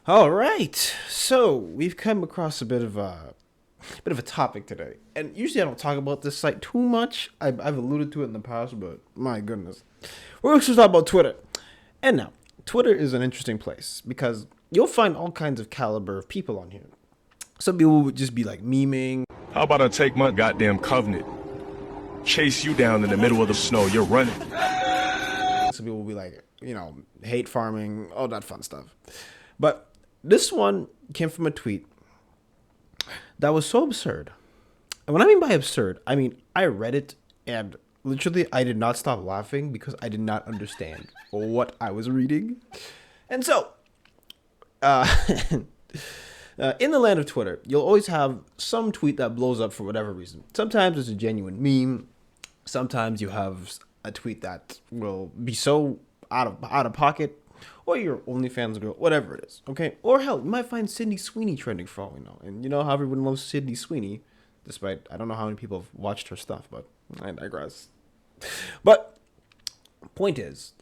All right, so we've come across a bit of a topic today, and usually I don't talk about this site too much. I've alluded to it in the past, but my goodness, we're going to talk about Twitter. And now, Twitter is an interesting place because you'll find all kinds of caliber of people on here. Some people would just be like memeing. How about I take my goddamn covenant, chase you down in the middle of the snow, you're running. Some people will be like, hate farming, all that fun stuff. But this one came from a tweet that was so absurd. And what I mean by absurd, I mean, I read it and literally I did not stop laughing because I did not understand what I was reading. And so, uh, in the land of Twitter, you'll always have some tweet that blows up for whatever reason. Sometimes it's a genuine meme. Sometimes you have a tweet that will be so out of pocket, or your OnlyFans girl, whatever it is, okay? Or hell, you might find Sydney Sweeney trending for all we know. And you know how everyone loves Sydney Sweeney, despite I don't know how many people have watched her stuff, but I digress. But point is,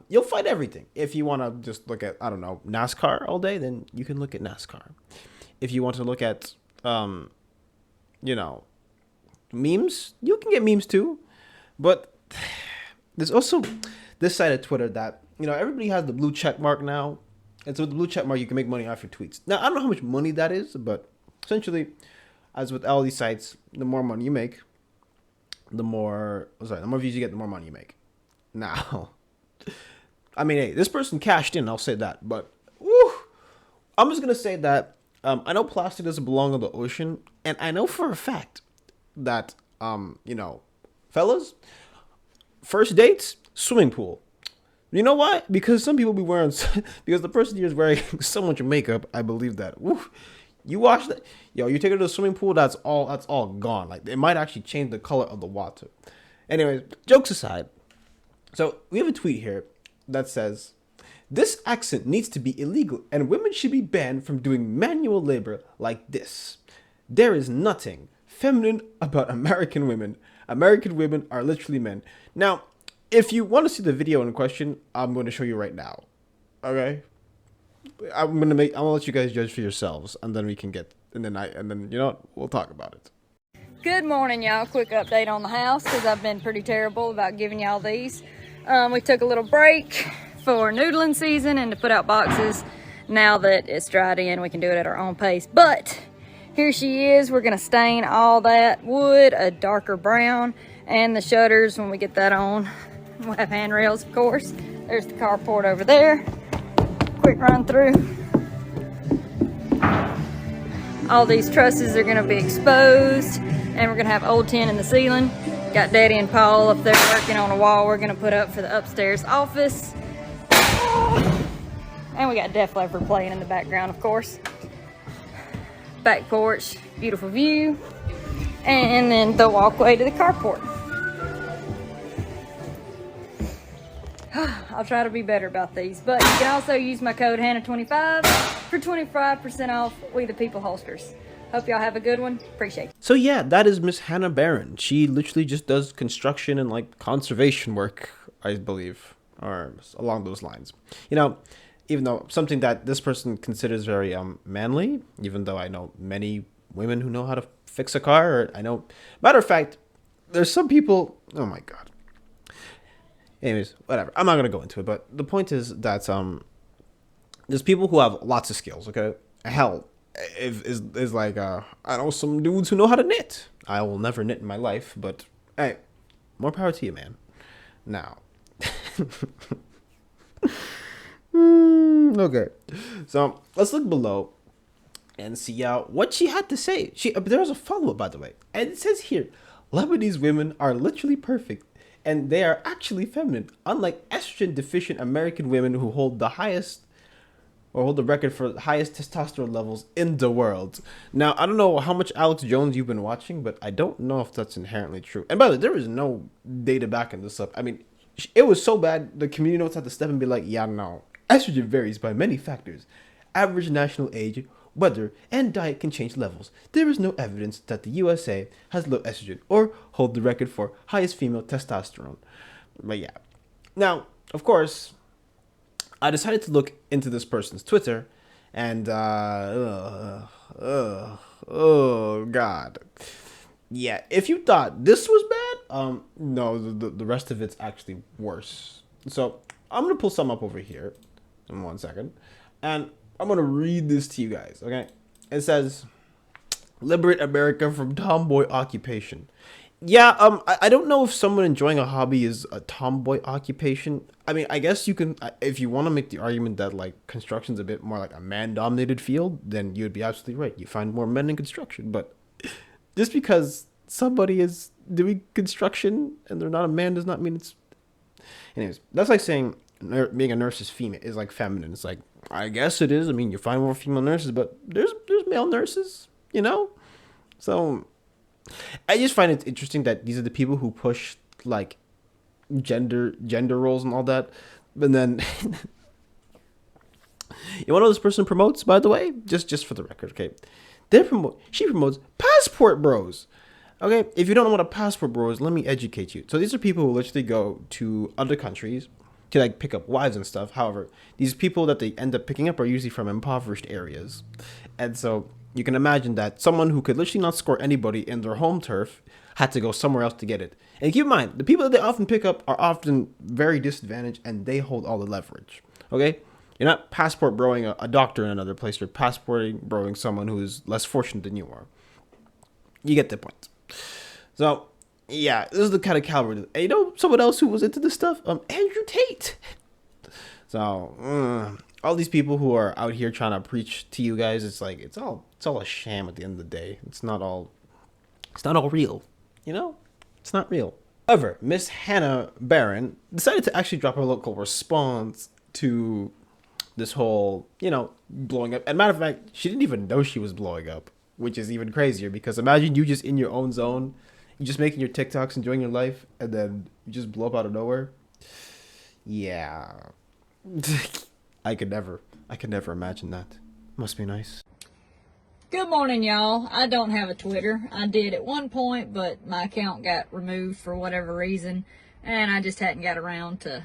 you'll find everything. If you want to just look at, I don't know, NASCAR all day, then you can look at NASCAR. If you want to look at, memes, you can get memes too. But there's also this side of Twitter that, everybody has the blue check mark now. And so with the blue check mark, you can make money off your tweets. Now, I don't know how much money that is, but essentially, as with all these sites, the more money you make, the more views you get, the more money you make. Now, I mean, hey, this person cashed in, I'll say that. But, woo, I'm just going to say that I know plastic doesn't belong in the ocean. And I know for a fact that, fellas, first dates, swimming pool. You know why? Because some people be wearing, because the person here is wearing so much makeup, I believe that. Woo, you wash that, you take it to the swimming pool, that's all gone. Like, it might actually change the color of the water. Anyways, jokes aside, so we have a tweet here that says, "This accent needs to be illegal and women should be banned from doing manual labor like this. There is nothing feminine about American women. American women are literally men." Now, if you want to see the video in question, I'm going to show you right now. Okay? I'm gonna let you guys judge for yourselves, and then we'll talk about it. Good morning, y'all. Quick update on the house because I've been pretty terrible about giving y'all these. We took a little break for noodling season and to put out boxes. Now that it's dried in, we can do it at our own pace. But here she is. We're gonna stain all that wood a darker brown, and the shutters when we get that on. We'll have handrails, of course. There's the carport over there. Quick run through. All these trusses are going to be exposed, and we're going to have old tin in the ceiling. Got Daddy and Paul up there working on a wall we're going to put up for the upstairs office. And we got Def Leppard playing in the background, of course. Back porch, beautiful view. And then the walkway to the carport. I'll try to be better about these, but you can also use my code Hannah25 for 25% off We the People holsters. Hope y'all have a good one. Appreciate it. So yeah, that is Miss Hannah Barron. She literally just does construction and conservation work, I believe, or along those lines. Even though something that this person considers very manly, even though I know many women who know how to fix a car, or I know, matter of fact, there's some people, oh my God. Anyways, whatever. I'm not going to go into it, but the point is that there's people who have lots of skills, okay? Hell, is like, I know some dudes who know how to knit. I will never knit in my life, but hey, more power to you, man. Now. Okay. So let's look below and see what she had to say. There was a follow-up, by the way. And it says here, Lebanese women are literally perfect. And they are actually feminine, unlike estrogen-deficient American women who hold the record for the highest testosterone levels in the world. Now, I don't know how much Alex Jones you've been watching, but I don't know if that's inherently true. And by the way, there is no data backing this up. I mean, it was so bad, the community notes had to step and be like, yeah, no. Estrogen varies by many factors. Average national age, weather, and diet can change levels. There is no evidence that the USA has low estrogen or hold the record for highest female testosterone. But yeah. Now, of course, I decided to look into this person's Twitter And oh god, yeah. If you thought this was bad, no, the rest of it's actually worse. So I'm gonna pull some up over here in 1 second, and I'm gonna read this to you guys. Okay, it says, "Liberate America from tomboy occupation." Yeah, I don't know if someone enjoying a hobby is a tomboy occupation. I mean, I guess you can, if you want to make the argument that like construction's a bit more like a man-dominated field, then you'd be absolutely right. You find more men in construction, but just because somebody is doing construction and they're not a man does not mean it's. Anyways, that's like saying being a nurse is female is like feminine. It's like, I guess it is. I mean, you find more female nurses, but there's male nurses, you know. So I just find it interesting that these are the people who push like gender roles and all that, but then you know what this person promotes, by the way, just for the record, okay? She promotes passport bros. Okay, if you don't know what a passport bro is, let me educate you. So these are people who literally go to other countries to like pick up wives and stuff. However, these people that they end up picking up are usually from impoverished areas, and so you can imagine that someone who could literally not score anybody in their home turf had to go somewhere else to get it. And keep in mind, the people that they often pick up are often very disadvantaged and they hold all the leverage. Okay? You're not passport broing a doctor in another place. You're passporting broing someone who is less fortunate than you are. You get the point. So, yeah, this is the kind of caliber. And you know someone else who was into this stuff? Andrew Tate. So, all these people who are out here trying to preach to you guys, it's like it's all a sham at the end of the day. It's not all real, you know? It's not real. However, Miss Hannah Barron decided to actually drop her local response to this whole, you know, blowing up. And matter of fact, she didn't even know she was blowing up, which is even crazier because imagine you just in your own zone, you just making your TikToks, enjoying your life, and then you just blow up out of nowhere. Yeah. I could never imagine that. Must be nice. Good morning, y'all. I don't have a Twitter. I did at one point, but my account got removed for whatever reason, and I just hadn't got around to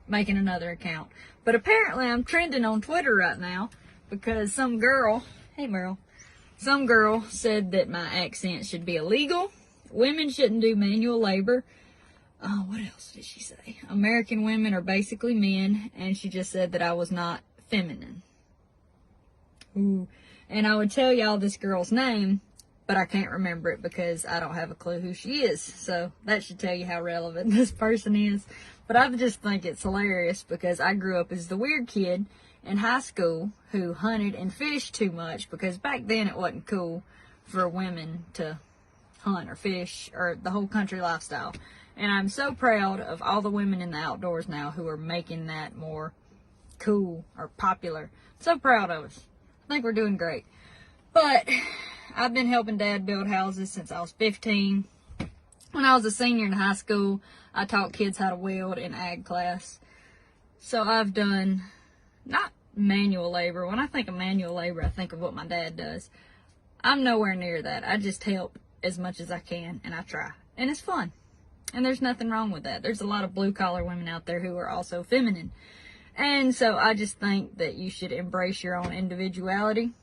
making another account. But apparently I'm trending on Twitter right now because some girl, hey Meryl, some girl said that my accent should be illegal. Women shouldn't do manual labor. Oh, what else did she say? American women are basically men, and she just said that I was not feminine. Ooh. And I would tell y'all this girl's name, but I can't remember it because I don't have a clue who she is. So that should tell you how relevant this person is. But I just think it's hilarious because I grew up as the weird kid in high school who hunted and fished too much because back then it wasn't cool for women to hunt or fish or the whole country lifestyle. And I'm so proud of all the women in the outdoors now who are making that more cool or popular. So proud of us. I think we're doing great. But I've been helping Dad build houses since I was 15. When I was a senior in high school, I taught kids how to weld in ag class. So I've done, not manual labor. When I think of manual labor, I think of what my dad does. I'm nowhere near that. I just help as much as I can, and I try. And it's fun. And there's nothing wrong with that. There's a lot of blue-collar women out there who are also feminine. And so I just think that you should embrace your own individuality. You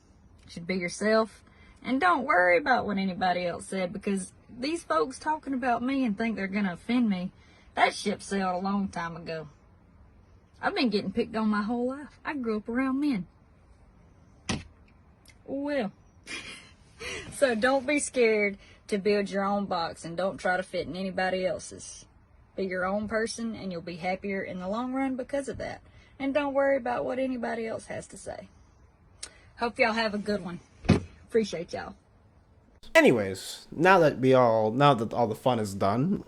should be yourself. And don't worry about what anybody else said, because these folks talking about me and think they're going to offend me, that ship sailed a long time ago. I've been getting picked on my whole life. I grew up around men. Well, so don't be scared to build your own box and don't try to fit in anybody else's. Be your own person and you'll be happier in the long run because of that. And don't worry about what anybody else has to say. Hope y'all have a good one. Appreciate y'all. Anyways, now that all the fun is done,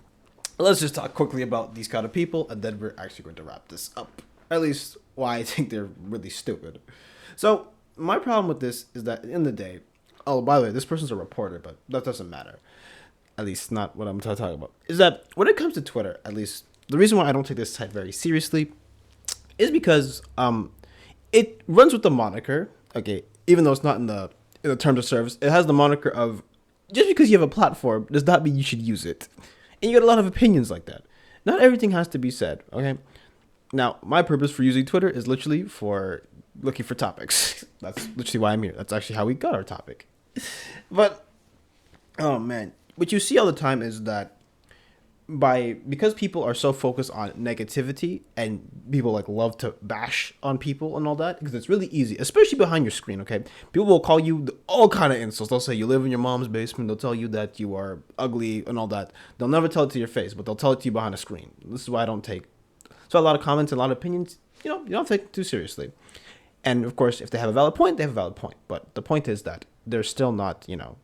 let's just talk quickly about these kind of people, and then we're actually going to wrap this up. At least why I think they're really stupid. So my problem with this is that in the day, oh, by the way, this person's a reporter, but that doesn't matter. At least not what I'm talking about. Is that when it comes to Twitter, at least the reason why I don't take this site very seriously is because it runs with the moniker, okay, even though it's not in the terms of service, it has the moniker of just because you have a platform does not mean you should use it. And you get a lot of opinions like that. Not everything has to be said, okay? Now, my purpose for using Twitter is literally for looking for topics. That's literally why I'm here. That's actually how we got our topic. But oh man, what you see all the time is that because people are so focused on negativity and people like love to bash on people and all that, because it's really easy, especially behind your screen. Okay, people will call you all kind of insults. They'll say you live in your mom's basement. They'll tell you that you are ugly and all that. They'll never tell it to your face, but they'll tell it to you behind a screen. This is why I don't take so a lot of comments and a lot of opinions, you don't take too seriously. And of course, if they have a valid point, they have a valid point. But the point is that they're still not, yeah, you know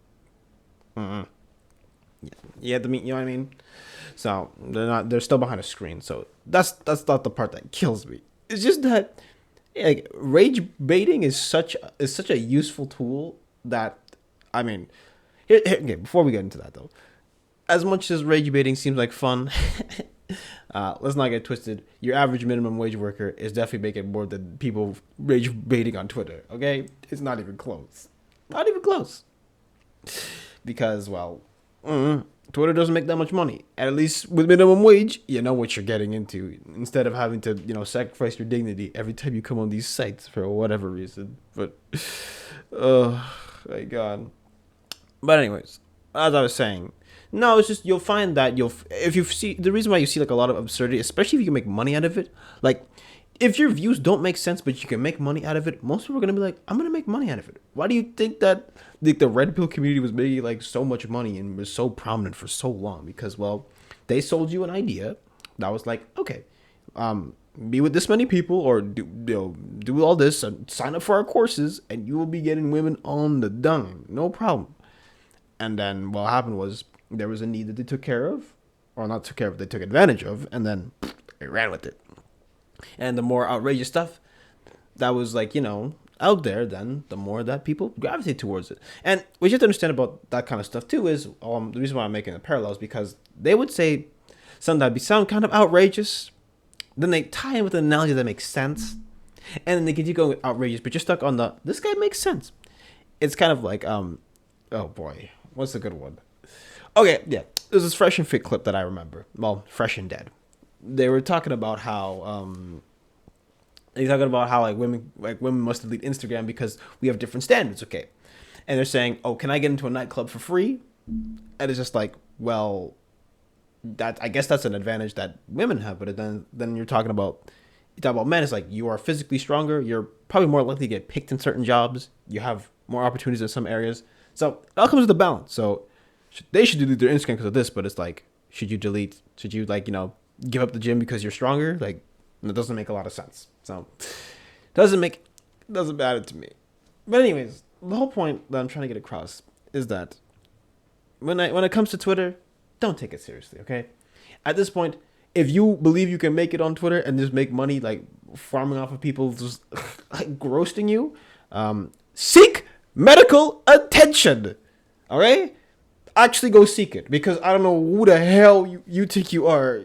what I mean? So they're still behind a screen. So that's not the part that kills me. It's just that like rage baiting is such a useful tool that, I mean, okay, before we get into that though, as much as rage baiting seems like fun, let's not get twisted. Your average minimum wage worker is definitely making more than people rage baiting on Twitter. Okay, it's not even close. Not even close. Because, well, Twitter doesn't make that much money. At least with minimum wage, you know what you're getting into. Instead of having to, sacrifice your dignity every time you come on these sites for whatever reason. But, oh my God. But anyways, as I was saying, no, it's just you'll find that if you see the reason why you see like a lot of absurdity, especially if you can make money out of it, like if your views don't make sense but you can make money out of it, most people are gonna be like, I'm gonna make money out of it. Why do you think that the red pill community was making like so much money and was so prominent for so long? Because, well, they sold you an idea that was like, okay, be with this many people or do all this and sign up for our courses and you will be getting women on the dime, no problem. And then what happened was there was a need that they took care of, or not took care of, they took advantage of, and then they ran with it. And the more outrageous stuff that was like, out there, then the more that people gravitate towards it. And what you have to understand about that kind of stuff too is the reason why I'm making the parallels, because they would say something that would sound kind of outrageous, then they tie in with an analogy that makes sense, and then they continue going outrageous, but you're stuck on this guy makes sense. It's kind of like oh boy, what's a good one? Okay, yeah, there's this Fresh and Fit clip that I remember. Well, Fresh and Dead. They were talking about how like women must delete Instagram because we have different standards, okay? And they're saying, oh, can I get into a nightclub for free? And it's just like, well, I guess that's an advantage that women have, but then you talk about men. It's like you are physically stronger. You're probably more likely to get picked in certain jobs. You have more opportunities in some areas. So it all comes with a balance. So they should delete their Instagram because of this, but it's like, should you give up the gym because you're stronger? Like, it doesn't make a lot of sense. So doesn't matter to me. But anyways, the whole point that I'm trying to get across is that when it comes to Twitter, don't take it seriously, okay? At this point, if you believe you can make it on Twitter and just make money like farming off of people just like roasting you, seek medical attention. All right? Actually go seek it, because I don't know who the hell you think you are.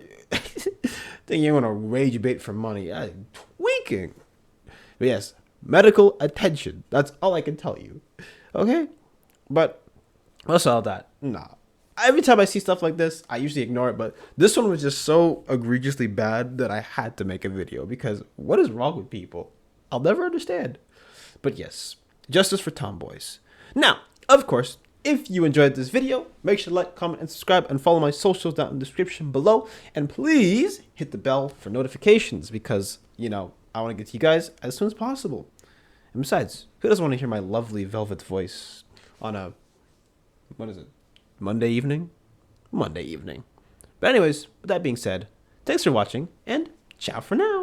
Think you're gonna rage bait for money. I'm tweaking. But yes, medical attention. That's all I can tell you. Okay? But what's all that? Nah. Every time I see stuff like this, I usually ignore it, but this one was just so egregiously bad that I had to make a video, because what is wrong with people? I'll never understand. But yes, justice for tomboys. Now, of course, if you enjoyed this video, make sure to like, comment, and subscribe, and follow my socials down in the description below. And please hit the bell for notifications, because, I want to get to you guys as soon as possible. And besides, who doesn't want to hear my lovely velvet voice on a, Monday evening? Monday evening. But anyways, with that being said, thanks for watching, and ciao for now.